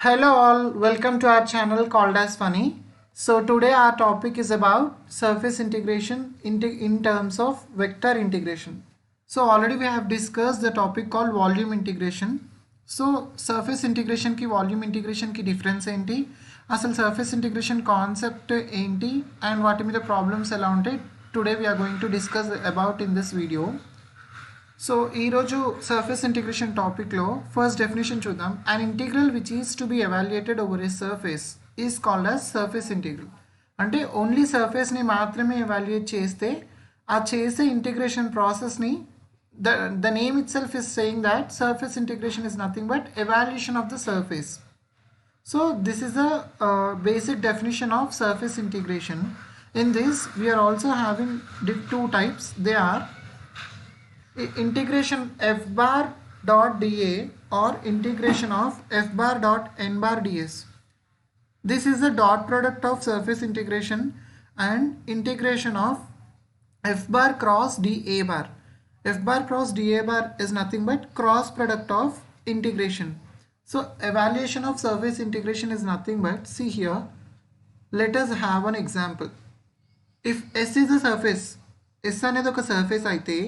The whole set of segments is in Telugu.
Hello all, welcome to our channel called as Funny. So today our topic is about surface integration in terms of vector integration. So already we have discussed the topic called volume integration. So surface integration ki volume integration ki difference enti, asal surface integration concept enti and వాటి మీద problems ఎలా ఉంటాయి today we are going to discuss about in this video. So ఈరోజు సర్ఫేస్ ఇంటిగ్రేషన్ టాపిక్లో ఫస్ట్ డెఫినేషన్ చూద్దాం. An integral which is to be evaluated over a surface is called as surface integral. అంటే ఓన్లీ సర్ఫేస్ని మాత్రమే ఎవాల్యుయేట్ చేస్తే ఆ చేసే ఇంటిగ్రేషన్ ప్రాసెస్ని the name it self is saying that surface integration is nothing but evaluation of the surface. So this is a basic definition of surface integration. In this we are also having two types. They are integration f bar dot dA or integration of f bar dot n bar ds. This is the dot product of surface integration and integration of f bar cross dA bar. F bar cross dA bar is nothing but cross product of integration. So evaluation of surface integration is nothing but, see here, let us have an example. If S is a surface, S అనేది ఒక సర్ఫేస్ అయితే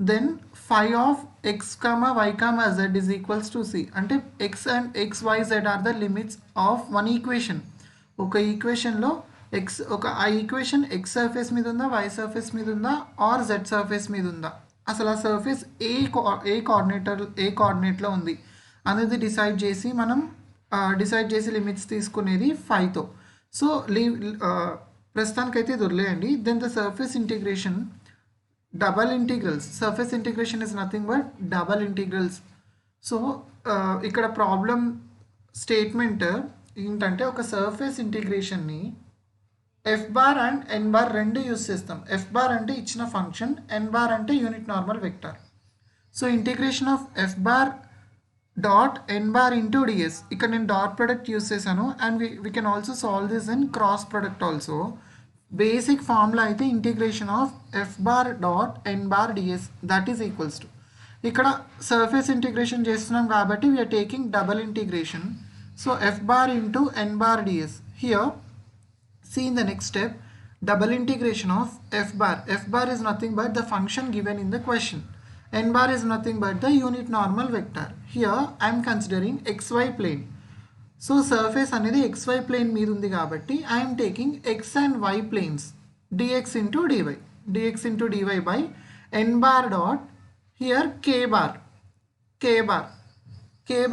then phi of x comma y comma z is equals to c. అంటే x and x y z are the limits of one equation. ఒక ఈక్వేషన్లో ఆ ఈక్వేషన్ x సర్ఫేస్ మీద ఉందా, y సర్ఫేస్ మీద ఉందా, ఆర్ z సర్ఫేస్ మీద ఉందా, అసలు ఆ సర్ఫేస్ ఏ కోఆర్డినేట్లో ఉంది అనేది డిసైడ్ చేసి లిమిట్స్ తీసుకునేది ఫైతో. సో ప్రస్తుతానికైతే ఇది వదిలేయండి. Then the surface integration double integrals. Surface integration is nothing but double integrals. So ఇక్కడ ప్రాబ్లం స్టేట్మెంట్ ఏంటంటే ఒక సర్ఫేస్ ఇంటిగ్రేషన్ని F bar and N bar రెండు యూస్ చేస్తాం. ఎఫ్ బార్ అంటే ఇచ్చిన ఫంక్షన్, ఎన్ బార్ అంటే unit normal vector. So integration of F bar dot N bar into ds. ఇక్కడ నేను డాట్ ప్రొడక్ట్ యూస్ చేశాను and we can also solve this in cross product also. Basic formula అయితే integration of F bar dot N bar DS that is equals to, ఇక్కడ సర్ఫేస్ ఇంటిగ్రేషన్ చేస్తున్నాం కాబట్టి we are taking double integration. So F bar into N bar DS. Here see in the next step, double integration of f bar. F bar is nothing but the function given in the question. N bar is nothing but the unit normal vector. Here I am considering xy plane. So surface అనేది xy plane మీద ఉంది కాబట్టి I am taking x and y planes dx into dy by n bar dot here k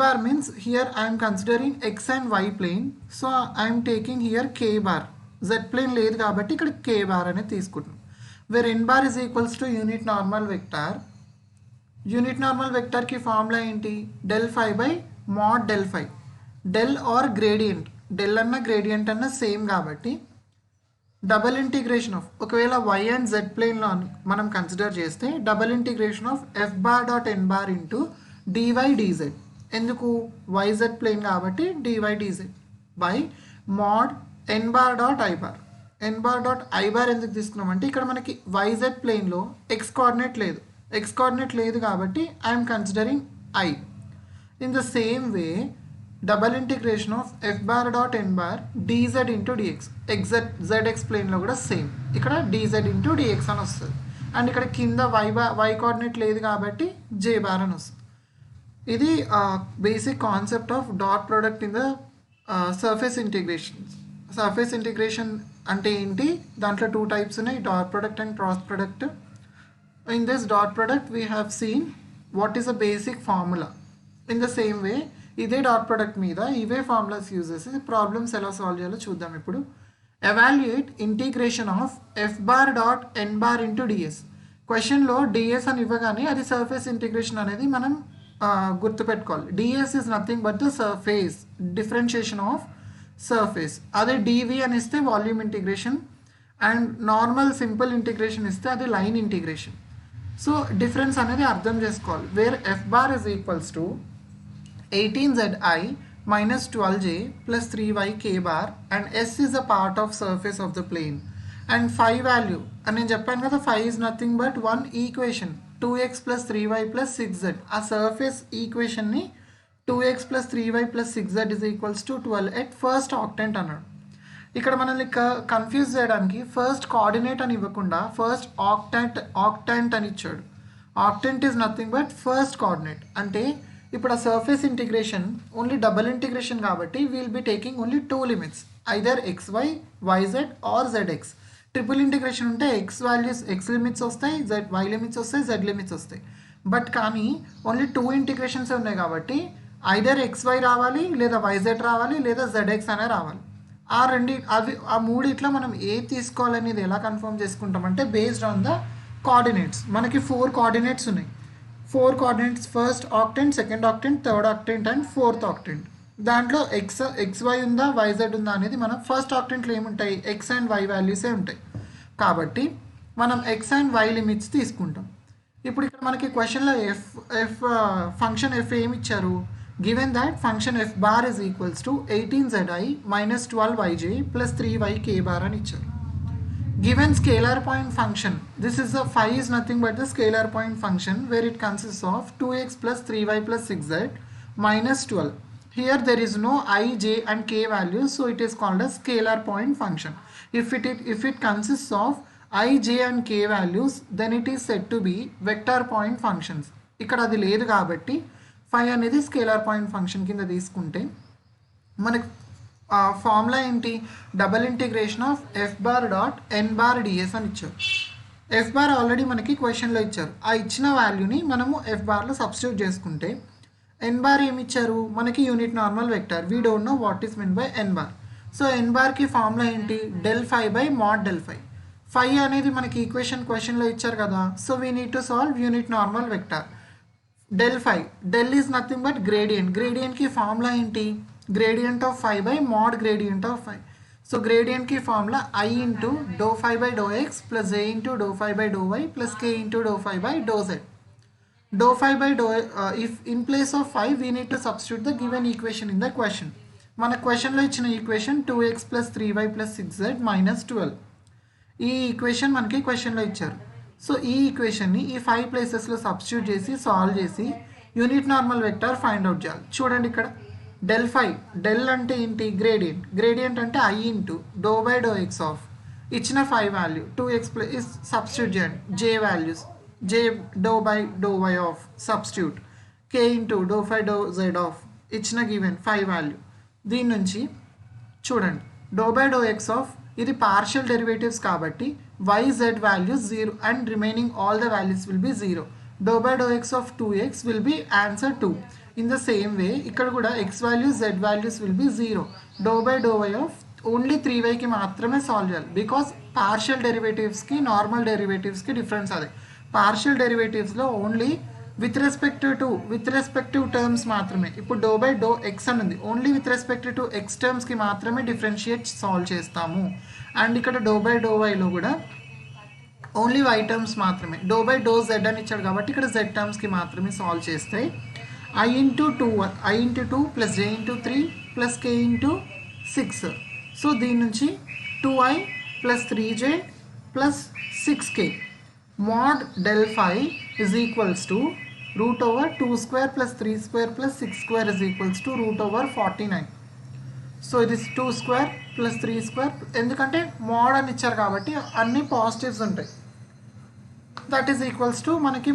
bar means here I am considering x and y plane. So I am taking here k bar. Z plane లేదు కాబట్టి ఇక్కడ k బార్ అనేది తీసుకుంటున్నాం. Where n bar is equals to unit normal vector. Unit normal వెక్టార్కి ఫార్ములా ఏంటి? Del phi by mod del phi. Del or gradient, del అన్న గ్రేడియంట్ అన్న సేమ్ కాబట్టి డబల్ ఇంటిగ్రేషన్ ఆఫ్, ఒకవేళ y అండ్ z ప్లేన్లో మనం కన్సిడర్ చేస్తే double integration of F bar dot N bar into dy dz. ఎందుకు? yz ప్లేన్ కాబట్టి dy dz by mod N bar dot I bar. N bar dot I bar ఎందుకు తీసుకున్నామంటే ఇక్కడ మనకి yz ప్లేన్లో ఎక్స్ కోఆర్డినేట్ లేదు కాబట్టి I'm considering I. In the same way double integration of F bar dot N bar dz into DX. zx ప్లేన్లో కూడా సేమ్, ఇక్కడ dz ఇంటూ డిఎక్స్ అని వస్తుంది. అండ్ ఇక్కడ కింద y కోఆర్డినేట్ లేదు కాబట్టి జే బార్ అని వస్తుంది. ఇది basic concept of dot product in the surface integration. Surface integration అంటే ఏంటి? దాంట్లో టూ టైప్స్ ఉన్నాయి, dot product and cross product. In this dot product we have seen what is a basic formula. In the same way ఇదే డాట్ ప్రొడక్ట్ మీద ఇవే ఫార్ములాస్ యూజ్ చేసి ప్రాబ్లమ్స్ ఎలా సాల్వ్ చేయాలో చూద్దాం ఇప్పుడు. Evaluate integration of F bar dot N bar into DS. క్వశ్చన్లో డిఎస్ అని ఇవ్వగానే అది సర్ఫేస్ ఇంటిగ్రేషన్ అనేది మనం గుర్తుపెట్టుకోవాలి. DS is nothing but the surface, differentiation of surface. అదే డివి అని ఇస్తే volume integration and normal simple integration ఇస్తే అది లైన్ ఇంటిగ్రేషన్. సో డిఫరెన్స్ అనేది అర్థం చేసుకోవాలి. Where F bar is equals to 18zi minus 12j plus 3y k bar and s is a part of surface of the plane and phi value అని నేను చెప్పాను కదా, phi is nothing but one equation 2x plus 3y plus 6z. ఆ సర్ఫేస్ ఈక్వేషన్ని 2x plus 3y plus 6z is equals to 12 at first octant అన్నాడు. ఇక్కడ మనల్ని కన్ఫ్యూజ్ చేయడానికి ఫస్ట్ కోఆర్డినేట్ అని ఇవ్వకుండా ఫస్ట్ ఆక్టెంట్ అని ఇచ్చాడు. Octant is nothing but first coordinate. అంటే ఇప్పుడు ఆ surface integration only double integration కాబట్టి we'll be taking only 2 limits, either xy, yz or zx. Triple integration ఉంటే x వాల్యూస్ x లిమిట్స్ వస్తాయి, y లిమిట్స్ వస్తాయి, z లిమిట్స్ వస్తాయి. బట్ కానీ ఓన్లీ 2 ఇంటిగ్రేషన్స్ ఉన్నాయి కాబట్టి ఐదర్ xy రావాలి, లేదా yz రావాలి, లేదా zx అనే రావాలి. ఆ మూడిట్లో మనం ఏ తీసుకోవాలనేది ఎలా కన్ఫర్మ్ చేసుకుంటామంటే బేస్డ్ ఆన్ ద కోఆర్డినేట్స్. మనకి 4 కోఆర్డినేట్స్ ఉన్నాయి. 4 coordinates, first octant, second octant, third octant and fourth octant. దాంట్లో xy ఉందా, yz ఉందా అనేది మనం ఫస్ట్ ఆక్టెంట్లో ఏముంటాయి, x అండ్ y వాల్యూసే ఉంటాయి. కాబట్టి మనం x అండ్ y లిమిట్స్ తీసుకుంటాం. ఇప్పుడు ఇక్కడ మనకి క్వశ్చన్లో ఫంక్షన్ f ఏమి ఇచ్చారు, given that function f bar is equals to 18zi minus 12yj plus 3yk bar అని ఇచ్చారు. Given scalar point function, this is the phi is nothing but the scalar point function where it consists of 2x plus 3y plus 6z minus 12. Here there is no I, j and k values, so it is called a scalar point function. If it consists of I, j and k values, then it is said to be vector point functions. ఇక్కడ అది లేదు కాబట్టి phi అనేది స్కేలార్ పాయింట్ ఫంక్షన్ కింద తీసుకుంటే మనకి ఫార్ములా ఏంటి, double integration of F bar dot N bar DS అని ఇచ్చారు. ఎఫ్ బార్ ఆల్రెడీ మనకి క్వశ్చన్లో ఇచ్చారు. ఆ ఇచ్చిన వాల్యూని మనము ఎఫ్ బార్లో సబ్స్టిట్యూట్ చేసుకుంటే ఎన్ బార్ ఏమి ఇచ్చారు మనకి, unit normal vector. We don't know what is mean by N bar. So N బార్కి ఫార్ములా ఏంటి, del phi by mod del phi. Phi అనేది మనకి క్వశ్చన్లో ఇచ్చారు కదా, so we need to solve unit normal vector. Del phi, del is nothing but gradient. గ్రేడియంట్కి ఫార్ములా ఏంటి, gradient of phi by mod gradient of phi. So గ్రేడియంట్కి formula I into do phi by do x plus J into do phi by do Y plus K into do phi by do Z. Do phi by do if in place of phi we need to substitute the given equation in the question. మన క్వశ్చన్లో ఇచ్చిన equation 2x plus 3y plus 6z minus 12. ఈ ఈక్వేషన్ మనకి క్వశ్చన్లో ఇచ్చారు. సో ఈ ఈక్వేషన్ని ఈ 5 ప్లేసెస్లో సబ్స్టిట్యూట్ చేసి సాల్వ్ చేసి unit normal vector find out చేయాలి. చూడండి ఇక్కడ డెల్ ఫై, డెల్ అంటే ఏంటి, గ్రేడియంట్. గ్రేడియంట్ అంటే I into do by do x of ఇచ్చిన 5 వాల్యూ 2x ప్లస్ సబ్స్టిట్యూట్ చేయండి, J values, J do by do y of substitute, K into do phi do z of ఇచ్చిన గివెన్ 5 వాల్యూ. దీని నుంచి చూడండి do by do x of ఇది పార్షియల్ డెరివేటివ్స్ కాబట్టి yz values 0 and remaining all the values will be 0. Dou by dou x of 2x will be answer 2. In the same way ఇక్కడ కూడా x values z values will be 0. Dou by dou y of only 3y కి మాత్రమే సాల్వ్ చేయాలి, బికాస్ పార్షియల్ డెరివేటివ్స్కి నార్మల్ డెరివేటివ్స్కి డిఫరెన్స్ అదే. పార్షియల్ డెరివేటివ్స్లో ఓన్లీ విత్ రెస్పెక్టివ్ టర్మ్స్ మాత్రమే. ఇప్పుడు డో బై డో ఎక్స్ అని only with respect to x టర్మ్స్కి మాత్రమే డిఫరెన్షియేట్ సాల్వ్ చేస్తాము. అండ్ ఇక్కడ డో బై డో వైలో కూడా ఓన్లీ వై టర్మ్స్ మాత్రమే. డో బై డో జెడ్ అని ఇచ్చాడు కాబట్టి ఇక్కడ జెడ్ టర్మ్స్కి మాత్రమే సాల్వ్ చేస్తే I into 2 plus J into 3 plus K into 6. So దీని నుంచి 2i plus 3j plus 6k mod del phi is equals to root over 2 square plus 3 square plus 6 square is equals to root over 49. So ఇది 2 స్క్వేర్ ప్లస్ 3 స్క్వేర్, ఎందుకంటే మోడ్ అని ఇచ్చారు కాబట్టి అన్ని పాజిటివ్స్ ఉంటాయి. దట్ ఈస్ ఈక్వల్స్ టు మనకి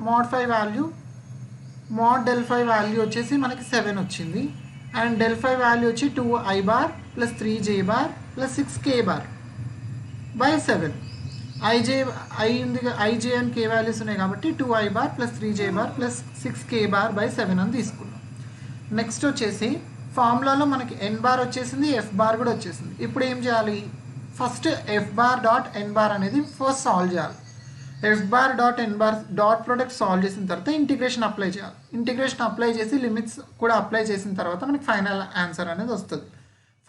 మోడ్ ఫై వాల్యూ, మోడ్ డెల్ ఫై వాల్యూ వచ్చేసి మనకి 7 వచ్చింది. అండ్ డెల్ ఫై వాల్యూ వచ్చి 2i bar plus 3j bar plus 6k bar by 7. IJ and K values ఉన్నాయి కాబట్టి 2i bar plus 3j bar plus 6k bar by 7 అని తీసుకున్నాం. నెక్స్ట్ వచ్చేసి ఫార్ములాలో మనకి ఎన్ బార్ వచ్చేసింది, ఎఫ్ బార్ కూడా వచ్చేసింది. ఇప్పుడు ఏం చేయాలి, first F bar dot N bar అనేది ఫస్ట్ సాల్వ్ చేయాలి. F bar dot N bar dot product solve చేసిన తర్వాత ఇంటిగ్రేషన్ అప్లై చేయాలి. ఇంటిగ్రేషన్ అప్లై చేసి లిమిట్స్ కూడా అప్లై చేసిన తర్వాత మనకి ఫైనల్ ఆన్సర్ అనేది వస్తుంది.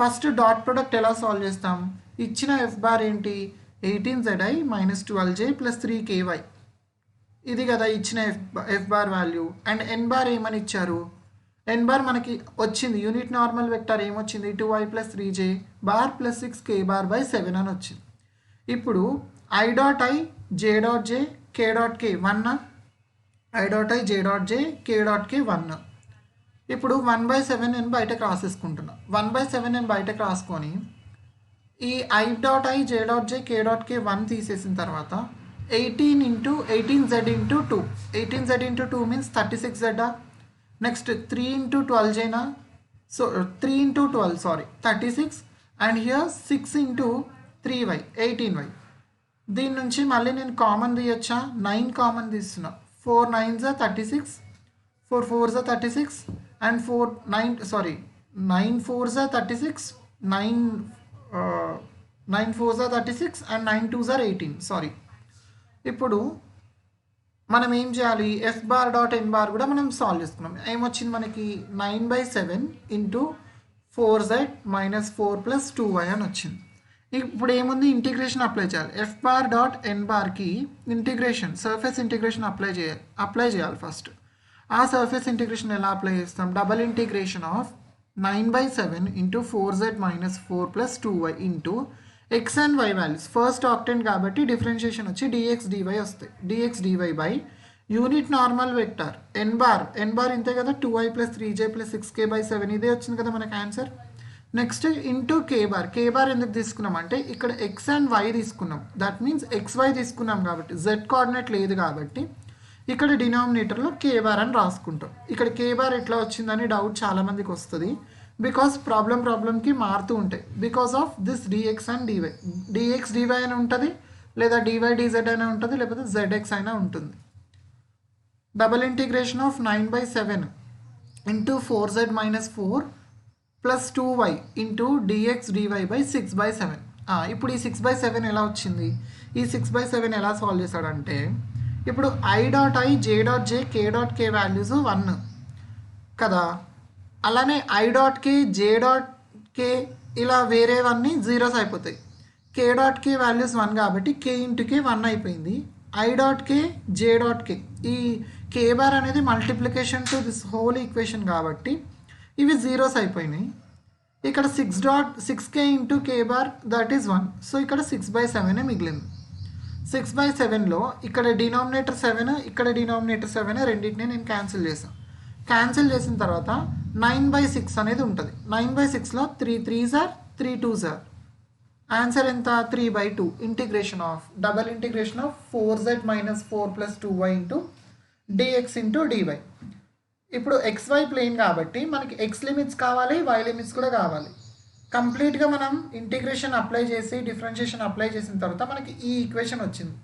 ఫస్ట్ డాట్ ప్రోడక్ట్ ఎలా సాల్వ్ చేస్తాం, ఇచ్చిన ఎఫ్ బార్ ఏంటి 18zi minus 12j plus 3ky, ఇది కదా ఇచ్చిన F bar value. And N bar ఏమని ఇచ్చారు, ఎన్ బార్ మనకి వచ్చింది యూనిట్ నార్మల్ వెక్టర్ ఏమొచ్చింది 2i plus 3j bar plus 6k bar by 7 అని వచ్చింది. ఇప్పుడు i dot i j dot j k dot k 1, i dot i j dot j k dot k 1. ఇప్పుడు 1/7 నేను బయటకు రాసేసుకుంటున్నా. 1/7 నేను బయటకు రాసుకొని ఈ i dot i j dot j k dot k 1 తీసేసిన తర్వాత 18 into 18z into 2. 18z into 2 means 36z. Next 3 into 12 జైనా, so 3 into 12 sorry 36, and here 6 into 3y 18y. దీని నుంచి మళ్ళీ నేను కామన్ తీయచ్చా? 9 కామన్ తీస్తున్నా. 4 9s 36, 4 4s 36, and 9 4s 36, 9 4s 36, and 9 2s 18. Sorry, ఇప్పుడు మనం ఏం చేయాలి? F bar dot N bar కూడా మనం సాల్వ్ చేసుకున్నాం. ఏమొచ్చింది మనకి? 9/7 into 4z minus 4 plus 2y అని వచ్చింది. ఇప్పుడు ఏముంది? ఇంటిగ్రేషన్ అప్లై చేయాలి. ఎఫ్ బార్ డాట్ ఎన్ బార్కి ఇంటిగ్రేషన్, సర్ఫేస్ ఇంటిగ్రేషన్ అప్లై చేయాలి ఫస్ట్. ఆ సర్ఫేస్ ఇంటిగ్రేషన్ ఎలా అప్లై చేస్తాం? Double integration of 9/7 into 4z minus 4 plus 2y into x and y values. First octant కాబట్టి డిఫరెన్షియేషన్ వచ్చి dx dy వస్తాయి. dx dy by unit normal vector N bar ఇంతే కదా, 2i plus 3j plus 6k/7 ఇదే వచ్చింది కదా మనకు ఆన్సర్. నెక్స్ట్ ఇంటూ కే బార్ ఎందుకు తీసుకున్నాం అంటే ఇక్కడ x అండ్ y తీసుకున్నాం, దట్ మీన్స్ xy తీసుకున్నాం కాబట్టి z కోఆర్డినేట్ లేదు కాబట్టి ఇక్కడ డినామినేటర్లో కే బార్ అని రాసుకుంటాం. ఇక్కడ కే బార్ ఎట్లా వచ్చిందని డౌట్ చాలామందికి వస్తుంది. బికాస్ ప్రాబ్లంకి మారుతూ ఉంటాయి. Because of this dx and dy. dx dy అయినా ఉంటుంది, లేదా dy dz అయినా ఉంటుంది, లేకపోతే zx అయినా ఉంటుంది. Double integration of 9/7 into 4z minus 4 plus 2y into dx dy by 6/7. ఇప్పుడు ఈ 6/7 ఎలా వచ్చింది? ఈ 6/7 ఎలా సాల్వ్ చేశాడంటే, ఇప్పుడు i dot i j dot j k dot k values 1 కదా, అలానే i dot k j dot k ఇలా వేరేవన్నీ జీరోస్ అయిపోతాయి. k డాట్ k వాల్యూస్ 1 కాబట్టి k ఇంటూ k 1 అయిపోయింది. i dot k j dot k, ఈ k బార్ అనేది multiplication to this whole equation కాబట్టి ఇవి జీరోస్ అయిపోయినాయి. ఇక్కడ 6k into k bar that is 1. So ఇక్కడ 6/7 మిగిలింది. 6/7లో ఇక్కడ డినామినేటర్ 7, ఇక్కడ డినామినేటర్ 7 రెండింటిని నేను క్యాన్సిల్ చేశాను. క్యాన్సిల్ చేసిన తర్వాత 9/6 అనేది ఉంటుంది. 9/6లో 3 3s 3 2s. ఆన్సర్ ఎంత? 3/2. Integration of double integration of 4z minus 4 plus 2y into dx into dy. ఇప్పుడు xy ప్లేన్ కాబట్టి మనకి x లిమిట్స్ కావాలి, y లిమిట్స్ కూడా కావాలి. కంప్లీట్గా మనం ఇంటిగ్రేషన్ అప్లై చేసి డిఫరెన్షియేషన్ అప్లై చేసిన తర్వాత మనకి ఈ ఈక్వేషన్ వచ్చింది.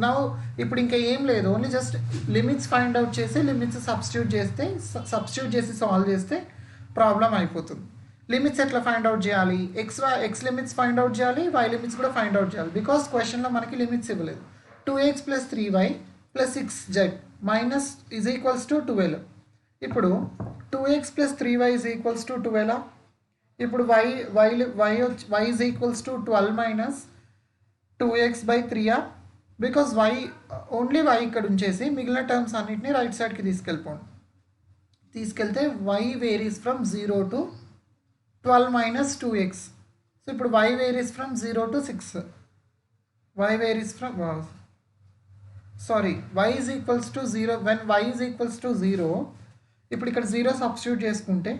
నౌ ఇప్పుడు ఇంకా ఏం లేదు, only just limits find out చేసి లిమిట్స్ సబ్స్టిట్యూట్ చేసి సాల్వ్ చేస్తే ప్రాబ్లం అయిపోతుంది. లిమిట్స్ ఎట్లా ఫైండ్ అవుట్ చేయాలి? ఎక్స్ లిమిట్స్ ఫైండ్ అవుట్ చేయాలి, వై లిమిట్స్ కూడా ఫైండ్ అవుట్ చేయాలి. బికాస్ క్వశ్చన్లో మనకి లిమిట్స్ ఇవ్వలేదు. 2x plus 3y plus 6z minus is equals to 12. ఇప్పుడు 2x plus 3y is equals to 12. ఇప్పుడు y is equals to 12 minus 2x/3. Because only y ఇక్కడ ఉంచేసి మిగిలిన టర్మ్స్ అన్నిటిని రైట్ సైడ్కి తీసుకెళ్తే y varies from 0 to 12 minus 2x. So ఇప్పుడు y varies from 0 to 6. y varies from y is equals to 0. When y is equals to 0, ఇప్పుడు ఇక్కడ 0 సబ్స్టిట్యూట్ చేసుకుంటే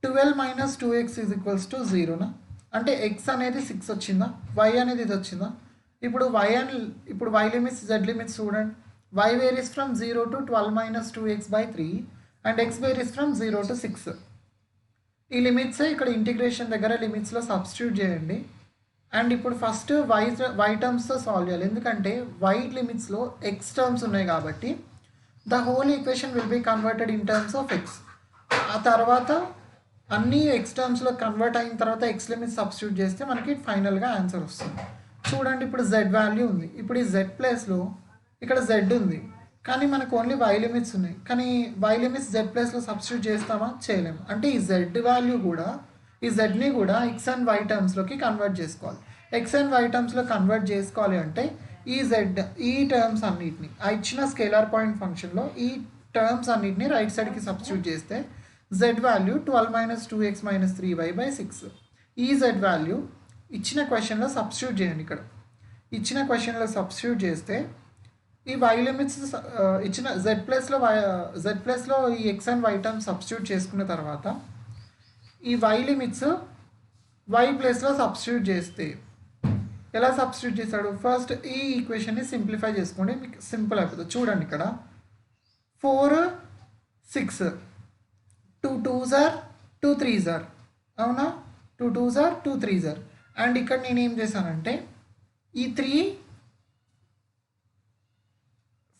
12 minus 2x is equals to 0నా, అంటే x అనేది 6 వచ్చిందా, y అనేది ఇది వచ్చిందా? ఇప్పుడు y లిమిట్స్ z లిమిట్స్ చూడండి. y varies from 0 to 12 minus 2x/3 and x varies from 0 to 6. ఈ లిమిట్స్ ఇక్కడ ఇంటిగ్రేషన్ దగ్గర లిమిట్స్లో సబ్స్టిట్యూట్ చేయండి. అండ్ ఇప్పుడు ఫస్ట్ y టర్మ్స్తో సాల్వ్ చేయాలి, ఎందుకంటే y లిమిట్స్లో x టర్మ్స్ ఉన్నాయి కాబట్టి the whole equation will be converted in terms of x. ఆ తర్వాత అన్ని x టర్మ్స్లో కన్వర్ట్ అయిన తర్వాత x లిమిట్స్ సబ్స్టిట్యూట్ చేస్తే మనకి ఫైనల్గా ఆన్సర్ వస్తుంది. చూడండి, ఇప్పుడు z వాల్యూ ఉంది. ఇప్పుడు ఈ z ప్లేస్లో ఇక్కడ z ఉంది, కానీ మనకు ఓన్లీ y లిమిట్స్ ఉన్నాయి. కానీ y లిమిట్స్ z ప్లేస్లో సబ్స్టిట్యూట్ చేస్తామా? చేయలేము. అంటే ఈ z వాల్యూ కూడా, ఈ zని కూడా x అండ్ y టర్మ్స్లోకి కన్వర్ట్ చేసుకోవాలి. x అండ్ y టర్మ్స్లో కన్వర్ట్ చేసుకోవాలి అంటే ఈ టర్మ్స్ అన్నిటిని ఆ ఇచ్చిన స్కేలార్ పాయింట్ ఫంక్షన్లో ఈ టర్మ్స్ అన్నిటిని రైట్ సైడ్కి సబ్స్టిట్యూట్ చేస్తే z value 12 minus 2x minus 3y/6. ఈ z వాల్యూ ఇచ్చిన క్వశ్చన్లో సబ్స్టిట్యూట్ చేయండి. ఇక్కడ ఇచ్చిన క్వశ్చన్లో సబ్స్టిట్యూట్ చేస్తే ఈ y లిమిట్స్ ఇచ్చిన z ప్లస్లో ఈ x and y term substitute చేసుకున్న తర్వాత ఈ y లిమిట్స్ y ప్లస్లో సబ్స్టిట్యూట్ చేస్తే ఎలా సబ్స్టిట్యూట్ చేస్తాడు? ఫస్ట్ ఈ ఈక్వేషన్ని సింప్లిఫై చేసుకోండి, మీకు సింపుల్ అయిపోతుంది. చూడండి ఇక్కడ 4 6 2 2s are 2 3s are, అవునా? 2 2s are 2 3s are. And ఇక్కడ నేను ఏం చేశానంటే ఈ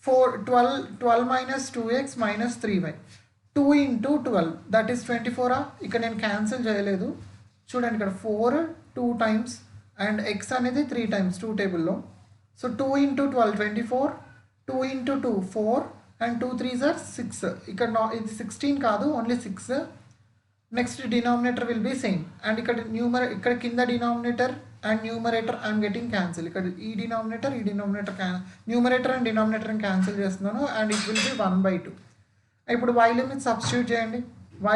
12 minus 2x minus 3y 2 into 12 that is 24. ఇక్కడ నేను క్యాన్సిల్ చేయలేదు. చూడండి ఇక్కడ 4 2 times అండ్ x అనేది 3 times 2 టేబుల్లో. So 2 into 12 24, 2 into 2 4 and 2 3s are 6. ఇక్కడ ఇది 16 కాదు, only 6. Next denominator will be same. And ఇక్కడ ఇక్కడ కింద denominator and numerator I'm getting cancel. ఇక్కడ ఈ denominator numerator and denominator cancel చేస్తున్నాను అండ్ ఇట్ విల్ బి 1/2. ఇప్పుడు y లిమిట్ సబ్స్టిట్యూట్ చేయండి.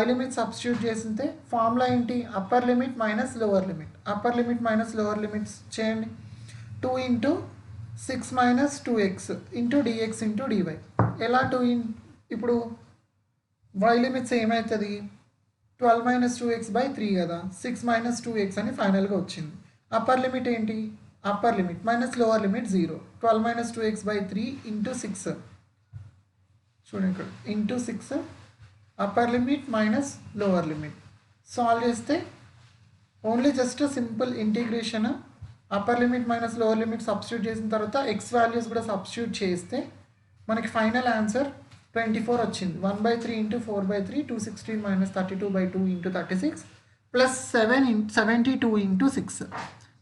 y లిమిట్ సబ్స్టిట్యూట్ చేస్తే ఫార్ములా ఏంటి? Upper limit minus lower limit. Upper limit minus lower limits చేయండి. 2 into 6 minus 2x into dx into dy. ఎలా ఇప్పుడు y లిమిట్స్ ఏమవుతుంది? 12 minus 2x by 3 కదా, 6 minus 2x అని ఫైనల్గా వచ్చింది. అప్పర్ లిమిట్ ఏంటి? Upper limit minus lower limit 0. 12 minus 2x by 3 into 6. చూడండి ఇక్కడ into 6 upper limit minus lower limit. Solve చేస్తే only just simple integration. Upper limit minus lower limit substitute చేసిన తర్వాత ఎక్స్ వాల్యూస్ కూడా సబ్స్టిట్యూట్ చేస్తే మనకి ఫైనల్ ఆన్సర్ 24 వచ్చింది. 1/3 into 4/3 216 minus 32/2 into 36 plus 72 into 6.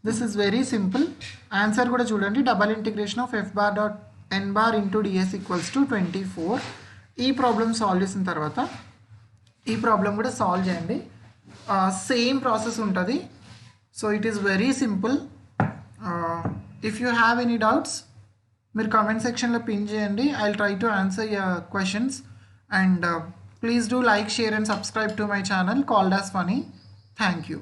This is very simple. Answer కూడా చూడండి. Double integration of f bar dot n bar into ds equals to 24. ఈ ప్రాబ్లమ్ సాల్వ్ చేసిన తర్వాత ఈ ప్రాబ్లం కూడా సాల్వ్ చేయండి. సేమ్ ప్రాసెస్ ఉంటుంది. So it is very simple. If you have any doubts మీరు కామెంట్ సెక్షన్లో పిన్ చేయండి. I will try to answer your questions. And please do like, share and subscribe to my channel called as funny. Thank you.